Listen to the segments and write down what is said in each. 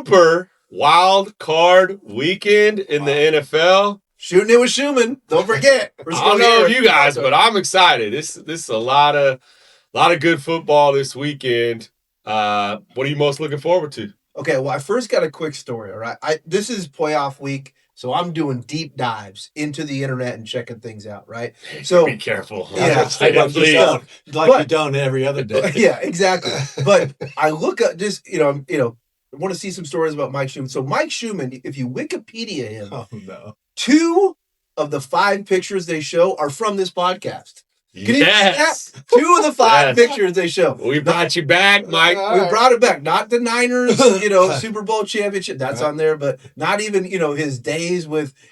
super wild card weekend in the NFL. Shooting it with Schumann. Don't forget. I don't know if you guys, but I'm excited. This is a lot of good football this weekend. What are you most looking forward to? Okay, well, I first got a quick story, all right? This is playoff week, so I'm doing deep dives into the internet and checking things out, right? So be careful. Yeah, you don't every other day. Yeah, exactly. But I look up just I want to see some stories about Mike Schumann. So Mike Schumann, if you Wikipedia him, 2 of the 5 pictures they show are from this podcast. Can you Yes. 2 of the 5 pictures they show. We brought you back, Mike. We brought it back. Not the Niners, Super Bowl championship. That's on there, but not even, his days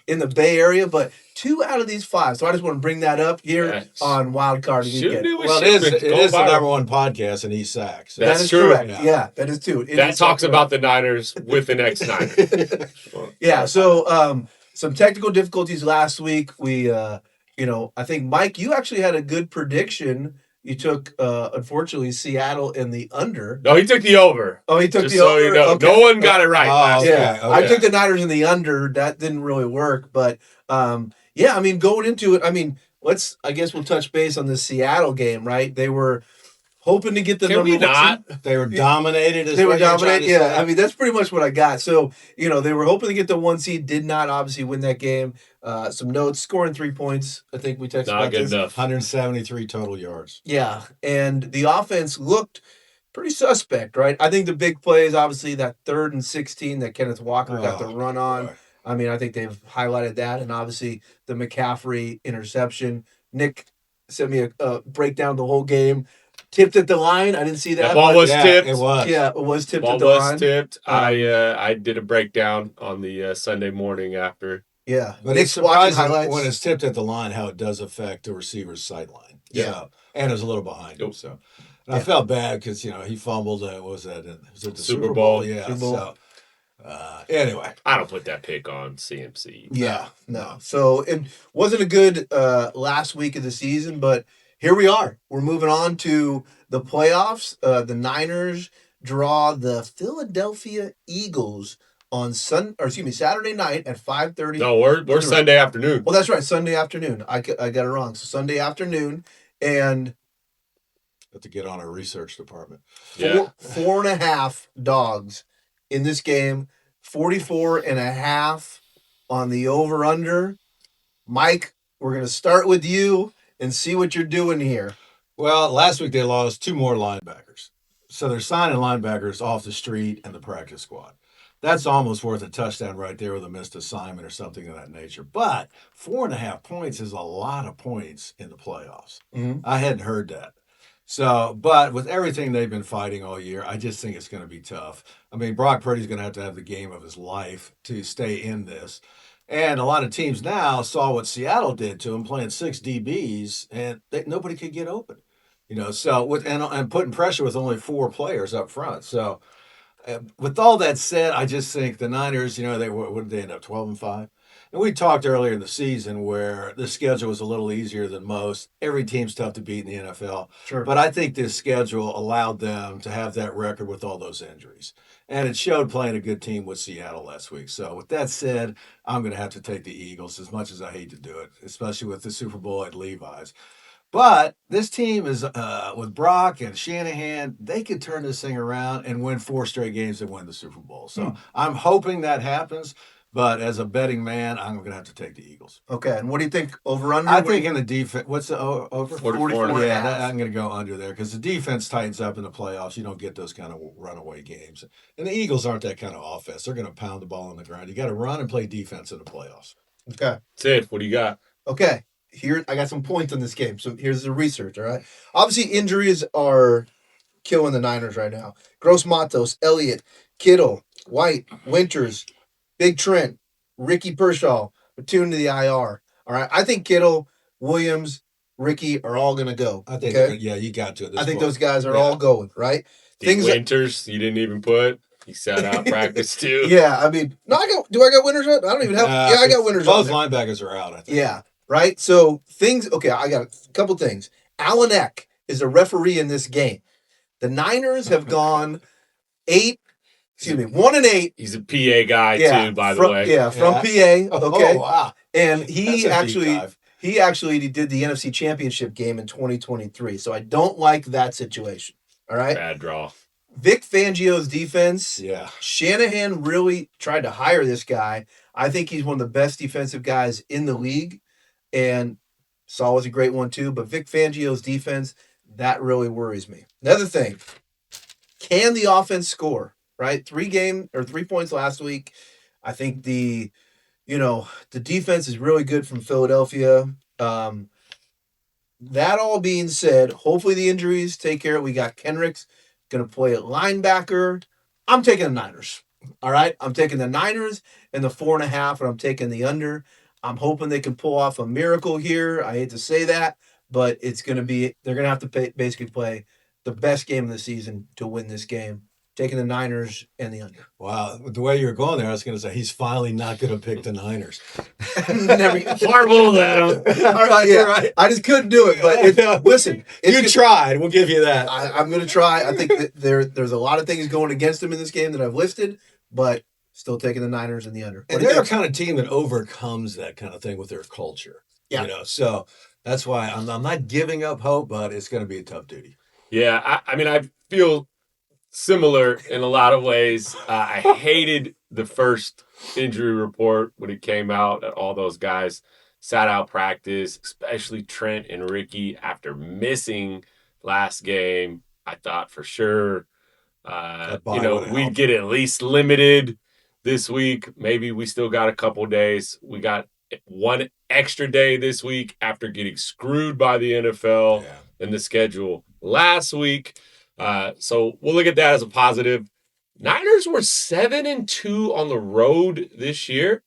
in the Bay Area, but 2 out of these 5. So I just want to bring that up here on Wild Card Weekend. Well, it is the number 1 podcast in East Sac. So. That is true. Correct. Yeah, that is true. That talks about the Niners with the next Niners. Yeah, so some technical difficulties last week. We I think, Mike, you actually had a good prediction. You took, unfortunately, Seattle in the under. No, he took the over. Oh, he took Just the so over? you know. Okay. No one got it right last yeah. week. I took the Niners in the under. That didn't really work. But, going into it, I guess we'll touch base on the Seattle game, right? They were hoping to get the number 1 seed. They were dominated. They were dominated. Yeah, that's pretty much what I got. So, they were hoping to get the 1 seed. Did not obviously win that game. Some notes: scoring 3 points. I think we texted about this. Not good enough. 173 total yards. Yeah, and the offense looked pretty suspect, right? I think the big play is obviously that 3rd and 16 that Kenneth Walker got the run on. Boy. I think they've highlighted that, and obviously the McCaffrey interception. Nick sent me a breakdown of the whole game. Tipped at the line. I didn't see that. The ball was tipped. It was. Yeah, it was tipped Ball at the line. was tipped. I did a breakdown on the Sunday morning after. Yeah, but Nick's it's watching surprising highlights. when it's tipped at the line how it does affect the receiver's sideline. Yeah. So, and it was a little behind him. So I felt bad because he fumbled. What was that? Was it the Super Bowl? Yeah. Super Bowl. So anyway, I don't put that pick on CMC. Yeah, no. So it wasn't a good last week of the season, but here we are. We're moving on to the playoffs. The Niners draw the Philadelphia Eagles on Saturday night at 5:30. No, we're Sunday afternoon. Well, that's right, Sunday afternoon. I got it wrong. So Sunday afternoon, and have to get on our research department. 4.5 dogs in this game. 44.5 on the over/under. Mike, we're going to start with you and see what you're doing here. Well, last week they lost 2 more linebackers. So they're signing linebackers off the street and the practice squad. That's almost worth a touchdown right there with a missed assignment or something of that nature. But 4.5 points is a lot of points in the playoffs. Mm-hmm. I hadn't heard that. So, but with everything they've been fighting all year, I just think it's going to be tough. Brock Purdy's going to have the game of his life to stay in this. And a lot of teams now saw what Seattle did to him, playing 6 DBs, and nobody could get open. So and putting pressure with only 4 players up front. So, with all that said, I just think the Niners, what did they end up, 12-5? And we talked earlier in the season where the schedule was a little easier than most. Every team's tough to beat in the NFL. Sure. But I think this schedule allowed them to have that record with all those injuries. And it showed playing a good team with Seattle last week. So with that said, I'm going to have to take the Eagles as much as I hate to do it, especially with the Super Bowl at Levi's. But this team is, with Brock and Shanahan, they could turn this thing around and win 4 straight games and win the Super Bowl. So I'm hoping that happens. But as a betting man, I'm going to have to take the Eagles. Okay, and what do you think over/under? I think in the defense, what's the over? 44. Yeah, I'm going to go under there because the defense tightens up in the playoffs. You don't get those kind of runaway games. And the Eagles aren't that kind of offense. They're going to pound the ball on the ground. You got to run and play defense in the playoffs. Okay. Sid, what do you got? Okay, here I got some points on this game. So here's the research, all right? Obviously, injuries are killing the Niners right now. Gross Matos, Elliott, Kittle, White, Winters, Big Trent, Ricky Pearsall, tuned to the IR. All right. I think Kittle, Williams, Ricky are all going to go. I think, okay? You got to. I think those guys are all going, right? Winters, you didn't even put. He sat out practice too. Yeah. No, do I got Winters up? I don't even have. I got Winters up. Both linebackers are out, I think. Yeah. Right. So I got a couple things. Alan Eck is a referee in this game. The Niners have gone 8 Excuse me, 1-8. He's a PA guy too, by the way. Yeah, from PA. Okay. Oh, wow. And That's he a deep actually dive. did the NFC Championship game in 2023. So I don't like that situation. All right. Bad draw. Vic Fangio's defense. Yeah. Shanahan really tried to hire this guy. I think he's one of the best defensive guys in the league. And Saul was a great one too. But Vic Fangio's defense, that really worries me. Another thing, can the offense score? Right? 3 points last week. I think the defense is really good from Philadelphia. That all being said, hopefully the injuries take care of it. We got Kendricks going to play at linebacker. I'm taking the Niners. All right? I'm taking the Niners and the 4.5, and I'm taking the under. I'm hoping they can pull off a miracle here. I hate to say that, but they're going to have to basically play the best game of the season to win this game. Taking the Niners and the under. Wow. The way you were going there, I was going to say he's finally not going to pick the Niners. Horrible that. All right, yeah. Right. I just couldn't do it. But listen, you tried. We'll give you that. I'm going to try. I think that there's a lot of things going against him in this game that I've listed, but still taking the Niners and the under. And they're a kind of team that overcomes that kind of thing with their culture. Yeah. So that's why I'm not giving up hope, but it's going to be a tough duty. Yeah, I mean, I feel similar in a lot of ways. I hated the first injury report when it came out that all those guys sat out practice, especially Trent and Ricky after missing last game. I thought for sure, we'd get at least limited this week. Maybe we still got a couple days. We got one extra day this week after getting screwed by the NFL in the schedule last week. So we'll look at that as a positive. Niners were 7-2 on the road this year.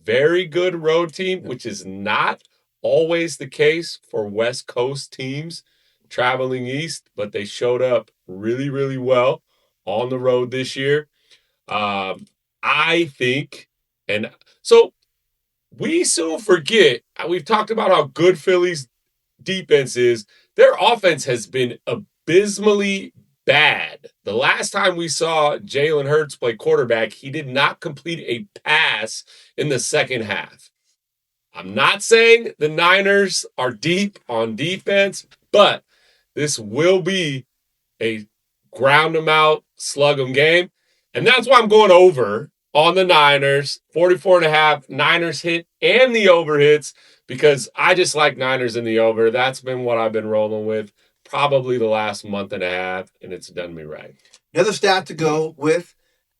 Very good road team, which is not always the case for West Coast teams traveling east, but they showed up really, really well on the road this year. I think, and so we soon forget, we've talked about how good Philly's defense is. Their offense has been abysmally bad. The last time we saw Jalen Hurts play quarterback, he did not complete a pass in the second half. I'm not saying the Niners are deep on defense, but this will be a ground them out, slug them game. And that's why I'm going over on the Niners, 44.5. Niners hit and the over hits because I just like Niners in the over. That's been what I've been rolling with probably the last month and a half, and it's done me right. Another stat to go with,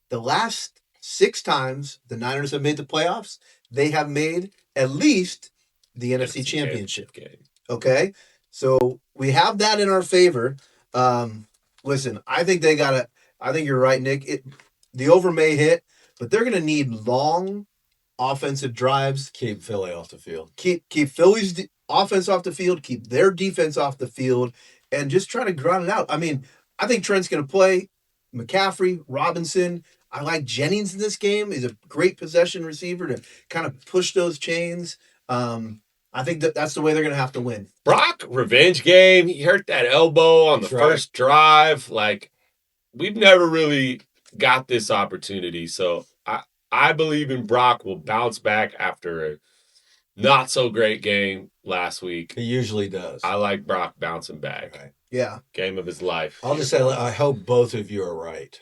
the last 6 times the Niners have made the playoffs, they have made at least the NFC Championship game. Okay? So we have that in our favor. Listen, I think you're right, Nick. The over may hit, but they're going to need long offensive drives. Keep Philly off the field. Keep Philly's offense off the field, keep their defense off the field, and just try to ground it out. I mean, I think Trent's going to play. McCaffrey, Robinson. I like Jennings in this game. He's a great possession receiver to kind of push those chains. I think that's the way they're going to have to win. Brock, revenge game. He hurt that elbow on the first drive. Like, we've never really got this opportunity. So I believe in Brock will bounce back after a not so great game last week. He usually does. I like Brock bouncing back. Right. Yeah. Game of his life. I'll just say I hope both of you are right.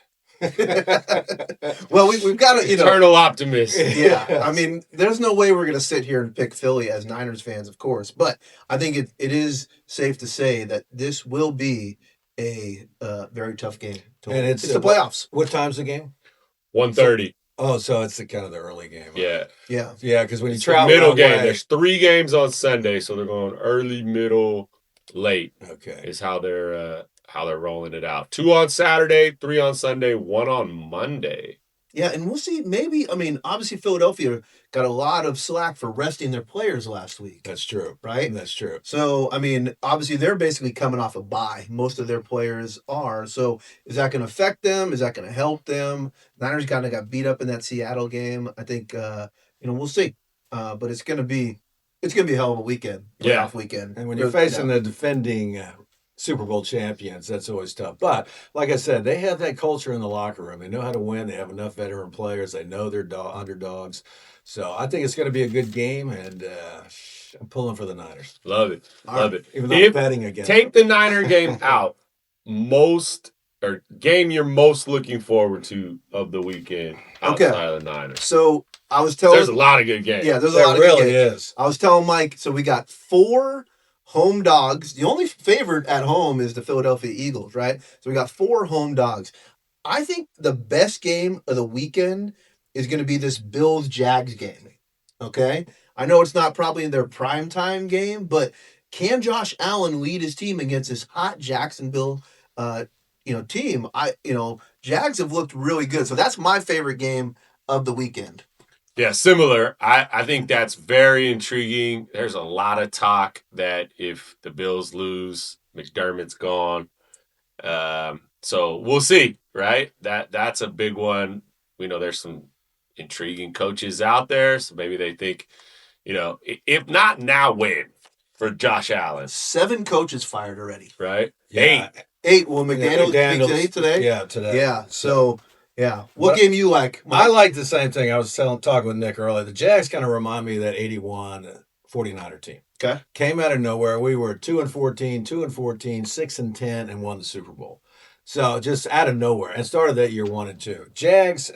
Well, we've got to, eternal optimist. Yeah. I mean, there's no way we're going to sit here and pick Philly as Niners fans, of course. But I think it is safe to say that this will be a very tough game. And it's the playoffs. What time's the game? 1:30. So it's the kind of the early game. Yeah. Yeah. Yeah, because when you it's travel the middle game, way, there's 3 games on Sunday, so they're going early, middle, late. Okay. Is how they're rolling it out. 2 on Saturday, 3 on Sunday, 1 on Monday. Yeah, and we'll see. Maybe, I mean, obviously Philadelphia got a lot of slack for resting their players last week. That's true. Right? That's true. So, I mean, obviously they're basically coming off a bye. Most of their players are. So, is that going to affect them? Is that going to help them? Niners kind of got beat up in that Seattle game. I think, we'll see. But it's going to be a hell of a weekend. Playoff weekend. And when you're facing the defending Super Bowl champions. That's always tough. But like I said, they have that culture in the locker room. They know how to win. They have enough veteran players. They know they're underdogs. So I think it's going to be a good game, and I'm pulling for the Niners. Love it. Love it. Even though I'm betting against take the Niner game out, game you're most looking forward to of the weekend outside of the Niners. So I was telling there's a lot of good games. Yeah, there's a lot of really good games. is. I was telling Mike, so we got 4 home dogs. The only favorite at home is the Philadelphia Eagles, right? So we got 4 home dogs. I think the best game of the weekend is going to be this Bills-Jags game. Okay? I know it's not probably their primetime game, but can Josh Allen lead his team against this hot Jacksonville team? Jags have looked really good. So that's my favorite game of the weekend. Yeah, similar. I think that's very intriguing. There's a lot of talk that if the Bills lose, McDermott's gone. So we'll see, right? That's a big one. We know there's some intriguing coaches out there, so maybe they think, if not now, when for Josh Allen? 7 coaches fired already. Right? Yeah. 8. Well, McDaniels 8 today. Yeah, today. Yeah. So. Yeah. What game you like, Mike? I like the same thing. I was talking with Nick earlier. The Jags kind of remind me of that 81 49er team. Okay. Came out of nowhere. We were 2-14, 2-14, 6-10, and won the Super Bowl. So just out of nowhere. And started that year 1-2. Jags,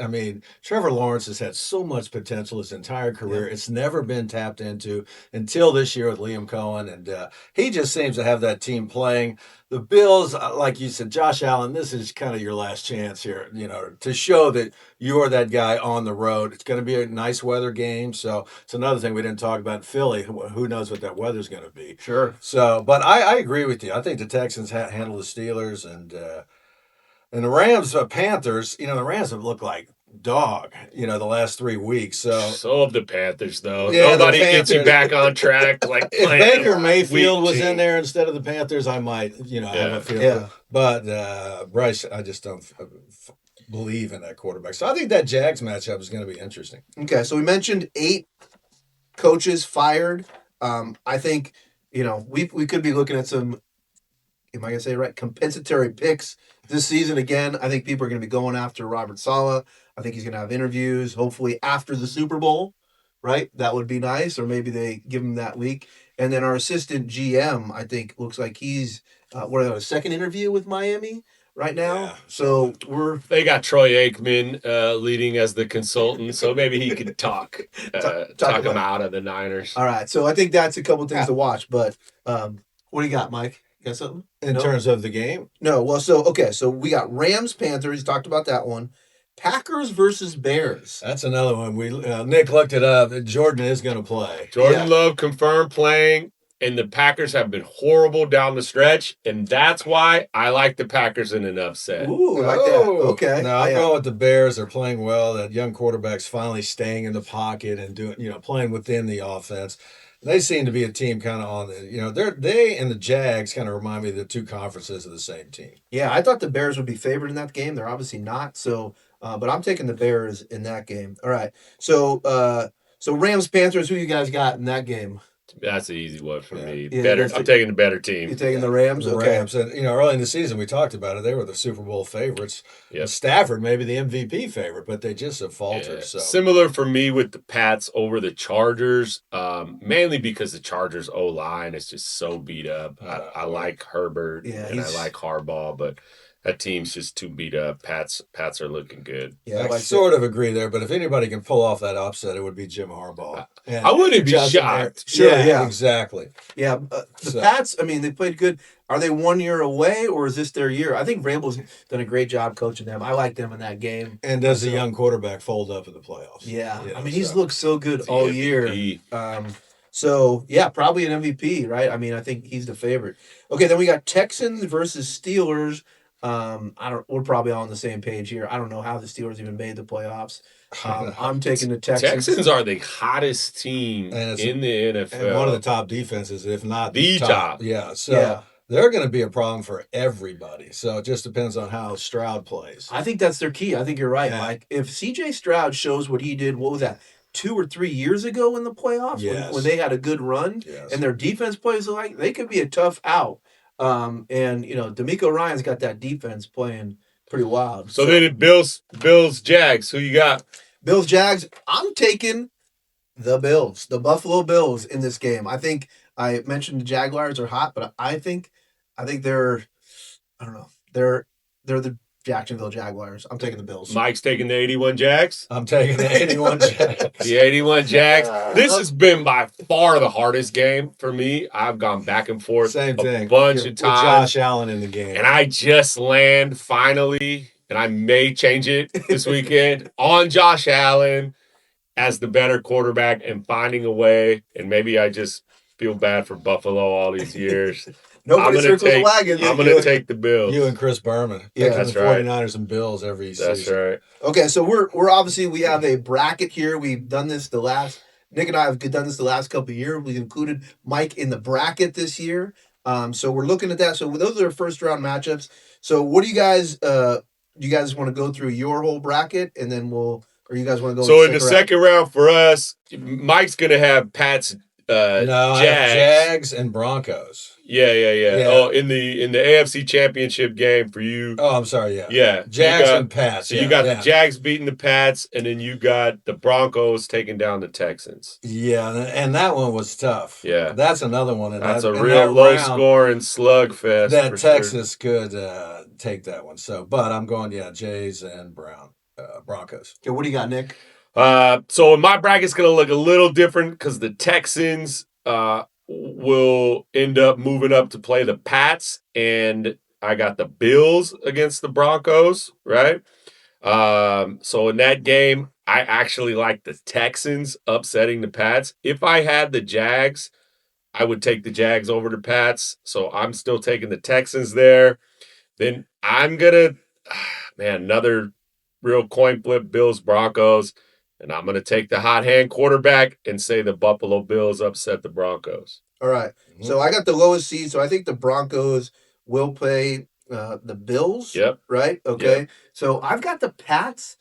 Trevor Lawrence has had so much potential his entire career. Yeah. It's never been tapped into until this year with Liam Cohen. And he just seems to have that team playing. The Bills, like you said, Josh Allen, this is kind of your last chance here, to show that you're that guy on the road. It's going to be a nice weather game. So it's another thing we didn't talk about. Philly, who knows what that weather's going to be. Sure. So, but I agree with you. I think the Texans handle the Steelers and the Rams-Panthers, the Rams have looked like dog, the last 3 weeks. So have the Panthers, though. Yeah, nobody gets you back on track. Like if Baker Mayfield was in there instead of the Panthers, I might, have a feeling. Yeah. But Bryce, I just don't believe in that quarterback. So I think that Jags matchup is going to be interesting. Okay, so we mentioned 8 coaches fired. I think, we could be looking at some, am I going to say it right, compensatory picks this season again. I think people are going to be going after Robert Saleh. I think he's going to have interviews, hopefully after the Super Bowl, right? That would be nice, or maybe they give him that week. And then our assistant GM, I think, looks like he's a second interview with Miami right now. Yeah. So they got Troy Aikman leading as the consultant, so maybe he could talk him out of the Niners. All right, so I think that's a couple things to watch. But what do you got, Mike? Got something? In terms of the game? No. Well, so we got Rams-Panthers. Talked about that one. Packers versus Bears. That's another one. Nick looked it up. Jordan is going to play. Jordan Love confirmed playing, and the Packers have been horrible down the stretch, and that's why I like the Packers in an upset. Ooh, I like that. Okay. No, I'm going with the Bears. They're playing well. That young quarterback's finally staying in the pocket and doing, playing within the offense. They seem to be a team kind of on the, they and the Jags kind of remind me of the 2 conferences of the same team. Yeah, I thought the Bears would be favored in that game. They're obviously not. So, but I'm taking the Bears in that game. All right. So Rams-Panthers, who you guys got in that game? That's an easy one for me. Yeah, better. I'm taking the better team. You're taking the Rams? The okay. Rams. And, early in the season, we talked about it. They were the Super Bowl favorites. Yep. Stafford, maybe the MVP favorite, but they just have faltered. Yeah. So similar for me with the Pats over the Chargers, mainly because the Chargers O-line is just so beat up. I like Herbert and I like Harbaugh, but that team's just too beat up. Pats are looking good. Yeah, I sort of agree there, but if anybody can pull off that upset, it would be Jim Harbaugh. I wouldn't be shocked. Sure, yeah. Exactly. Yeah, the Pats, they played good. Are they 1 year away, or is this their year? I think Vrabel's done a great job coaching them. I like them in that game. And does the young quarterback fold up in the playoffs? Yeah. He's looked so good all year. Probably an MVP, right? I think he's the favorite. Okay, then we got Texans versus Steelers. We're probably all on the same page here. I don't know how the Steelers even made the playoffs. I'm taking the Texans. Texans are the hottest team in the NFL. And one of the top defenses, if not the top. Yeah. So they're going to be a problem for everybody. So it just depends on how Stroud plays. I think that's their key. I think you're right, Mike. If C.J. Stroud shows what he did, what was that, 2 or 3 years ago in the playoffs when they had a good run and their defense plays like, they could be a tough out. And D'Amico Ryan's got that defense playing pretty wild. So then it Bills-Jags. Who you got? Bills-Jags. I'm taking the Bills, the Buffalo Bills in this game. I think I mentioned the Jaguars are hot, but I think they're, I don't know, they're the Jacksonville Jaguars. I'm taking the Bills. Mike's taking the 81 Jags. I'm taking the 81 Jags. The 81 Jags. This has been by far the hardest game for me. I've gone back and forth Same a thing. bunch of With times. Josh Allen in the game. And I just land finally, and I may change it this weekend, on Josh Allen as the better quarterback and finding a way. And maybe I just feel bad for Buffalo all these years. Nobody circles the wagon. I'm going to take the Bills. You and Chris Berman. Yeah, Picking that's the right. 49ers and Bills every season. That's right. Okay, so we're obviously, we have a bracket here. We've done this Nick and I have done this the last couple of years. We've included Mike in the bracket this year. So we're looking at that. So those are our first round matchups. So what do you guys want to go through your whole bracket, and then or you guys want to go? So in the second round for us, Mike's going to have Pat's Jags and Broncos. Yeah. Yeah. Oh, in the AFC Championship game for you. Oh, I'm sorry. Yeah. Yeah. Jags and Pats. So you got the Jags beating the Pats, and then you got the Broncos taking down the Texans. Yeah, and that one was tough. Yeah. That's another one. That's a real low-scoring slugfest. That Texas could take that one. But I'm going, Jays and Broncos. Okay, what do you got, Nick? So my bracket's going to look a little different because the Texans will end up moving up to play the Pats, and I got the Bills against the Broncos, right? So in that game, I actually like the Texans upsetting the Pats. If I had the Jags, I would take the Jags over the Pats. So I'm still taking the Texans there. Then I'm going to, another real coin flip, Bills-Broncos. And I'm going to take the hot hand quarterback and say the Buffalo Bills upset the Broncos. All right. Mm-hmm. So I got the lowest seed. So I think the Broncos will play the Bills. Yep. Right? Okay. Yep. So I've got the Pats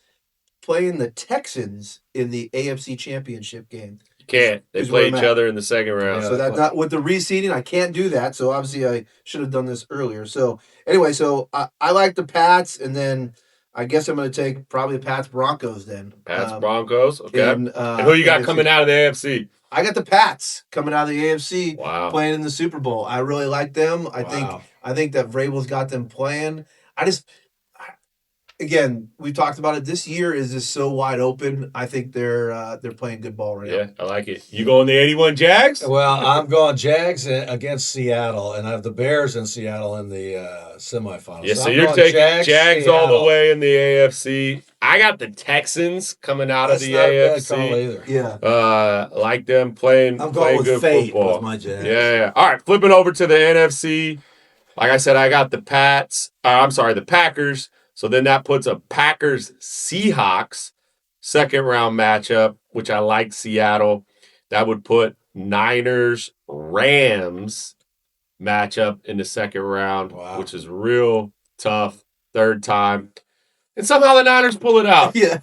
playing the Texans in the AFC Championship game. You can't. They play each other in the second round. So that's not with the reseeding. I can't do that. So obviously I should have done this earlier. So anyway, I like the Pats, and then I guess I'm going to take probably Pats Broncos then. Pats Broncos, okay. And who you got coming out of the AFC? I got the Pats coming out of the AFC. Wow. Playing in the Super Bowl. I really like them. I think that Vrabel's got them playing. Again, we talked about it. This year is just so wide open. I think they're playing good ball right now. Yeah, I like it. You going the 81 Jags? Well, I'm going Jags against Seattle, and I have the Bears in Seattle in the semifinals. Yeah, so you're taking Jags all the way in the AFC. I got the Texans coming out of the AFC. Yeah. Like them playing good football. With my Jags. Yeah. All right, flipping over to the NFC. Like I said, I got the the Packers. So then that puts a Packers-Seahawks second round matchup, which I like Seattle. That would put Niners-Rams matchup in the second round, which is real tough. Third time. And somehow the Niners pull it out. Yeah.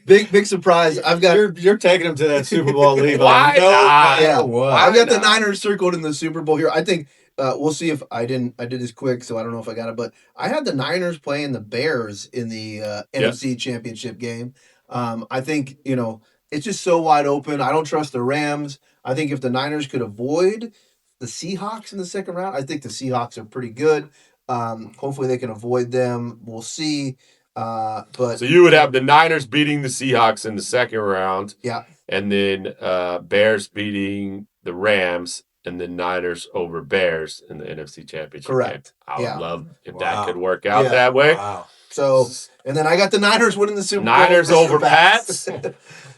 big surprise. I've got you're taking them to that Super Bowl, Levi. Why not? Yeah. I've got the Niners circled in the Super Bowl here. I think we'll see if I did this quick, so I don't know if I got it, but I had the Niners playing the Bears in the NFC Championship game. I think, it's just so wide open. I don't trust the Rams. I think if the Niners could avoid the Seahawks in the second round, I think the Seahawks are pretty good. Hopefully they can avoid them. We'll see. So you would have the Niners beating the Seahawks in the second round. Yeah. And then Bears beating the Rams, and then Niners over Bears in the NFC Championship Correct. game. I would love if that could work out that way. Wow. So, and then I got the Niners winning the Super Bowl. Niners over Pats.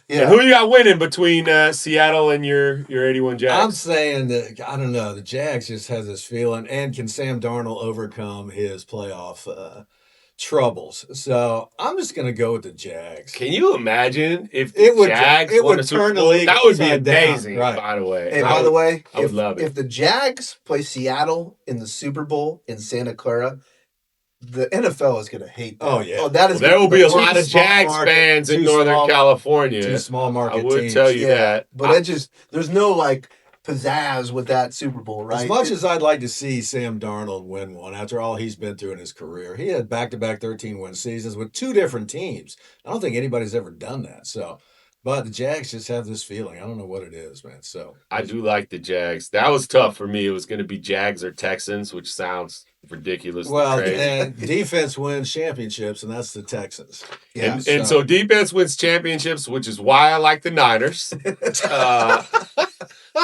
Yeah. And who you got winning between Seattle and your 81 Jags? I'm saying that, I don't know, the Jags just has this feeling, and can Sam Darnold overcome his playoff troubles? So I'm just going to go with the Jags. Can you imagine if the It would won the Super turn the Bowl? league That would be upside down. amazing, Right. by the way. Hey, by the way, I would love it. If the Jags play Seattle in the Super Bowl in Santa Clara, the NFL is going to hate that. Oh, yeah. That is. There will be a lot of small Jags market, fans in too Northern small- California. Two small market I would teams. tell you that. But there's no pizzazz with that Super Bowl, right? As much as I'd like to see Sam Darnold win one after all he's been through in his career, he had back-to-back 13-win seasons with two different teams. I don't think anybody's ever done that. So, but the Jags just have this feeling. I don't know what it is, man. So I do like the Jags. That was tough for me. It was going to be Jags or Texans, which sounds ridiculous. well, crazy. and defense wins championships, and that's the Texans. Yeah. And so defense wins championships, which is why I like the Niners,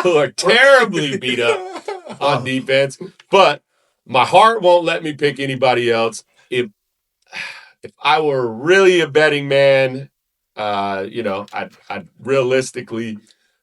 who are terribly beat up on defense. But my heart won't let me pick anybody else. If I were really a betting man, I'd realistically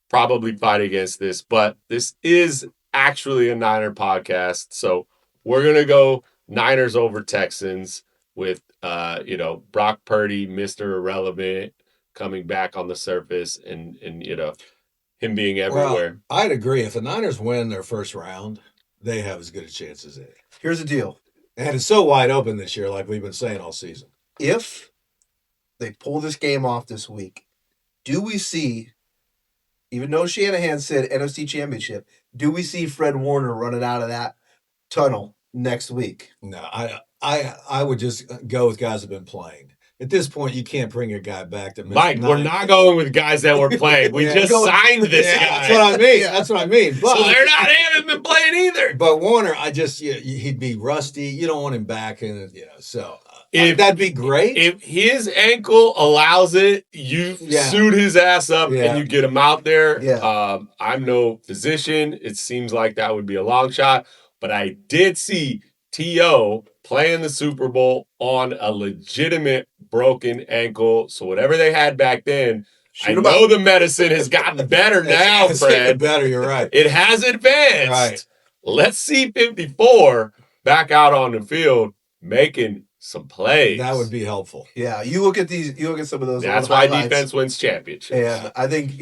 probably fight against this. But this is actually a Niner podcast, so we're gonna go Niners over Texans with Brock Purdy, Mr. Irrelevant, coming back on the surface and him being everywhere. Well, I'd agree. If the Niners win their first round, they have as good a chance as any. Here's the deal. And it's so wide open this year, like we've been saying all season. If they pull this game off this week, do we see, even though Shanahan said NFC Championship, do we see Fred Warner running out of that tunnel next week? No, I would just go with guys that have been playing. At this point, you can't bring a guy back that missed Mike, we're not going with guys that were playing. We just signed this guy. That's what I mean. That's what I mean. But, So they haven't been playing either. But Warner, he'd be rusty. You don't want him back, and that'd be great. If his ankle allows it, you suit his ass up and you get him out there. Yeah. I'm no physician. It seems like that would be a long shot. But I did see T.O. playing the Super Bowl on a legitimate broken ankle. So whatever they had back then, I know the medicine has gotten better now, It's Fred. getting better, you're right. It has advanced. Right. Let's see 54 back out on the field making some plays. That would be helpful. Yeah, you look at some of those. That's why highlights, defense wins championships. And I think,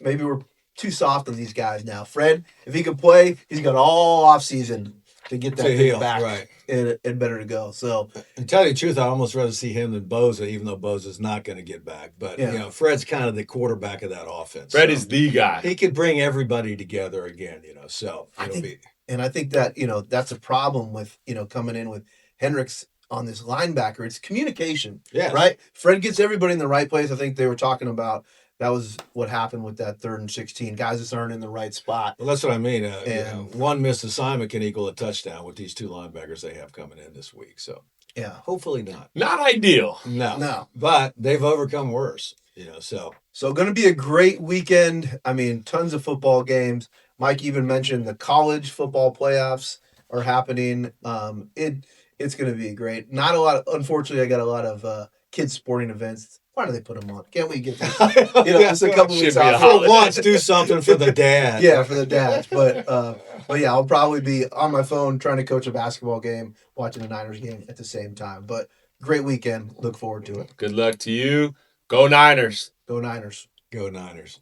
maybe we're too soft on these guys now. Fred, if he can play, he's got all offseason to get that thing back right. and better to go. So, and tell you the truth, I'd almost rather see him than Bosa, even though Bosa's not going to get back. But Fred's kind of the quarterback of that offense. Fred is the guy. He could bring everybody together again. So I think that that's a problem with coming in with Hendricks on this linebacker. It's communication. Yeah. Right. Fred gets everybody in the right place. I think they were talking about. That was what happened with that 3rd and 16. Guys just aren't in the right spot. Well, that's what I mean. One missed assignment can equal a touchdown with these two linebackers they have coming in this week. So, hopefully not. Not ideal. No. But they've overcome worse. So going to be a great weekend. I mean, tons of football games. Mike even mentioned the college football playoffs are happening. It's going to be great. Not a lot. Unfortunately, I got a lot of kids sporting events. Why do they put them on? Can't we get this? Just a couple weeks off. For once, do something for the dad. Yeah, for the dads. But I'll probably be on my phone trying to coach a basketball game, watching the Niners game at the same time. But great weekend. Look forward to it. Good luck to you. Go Niners. Go Niners. Go Niners.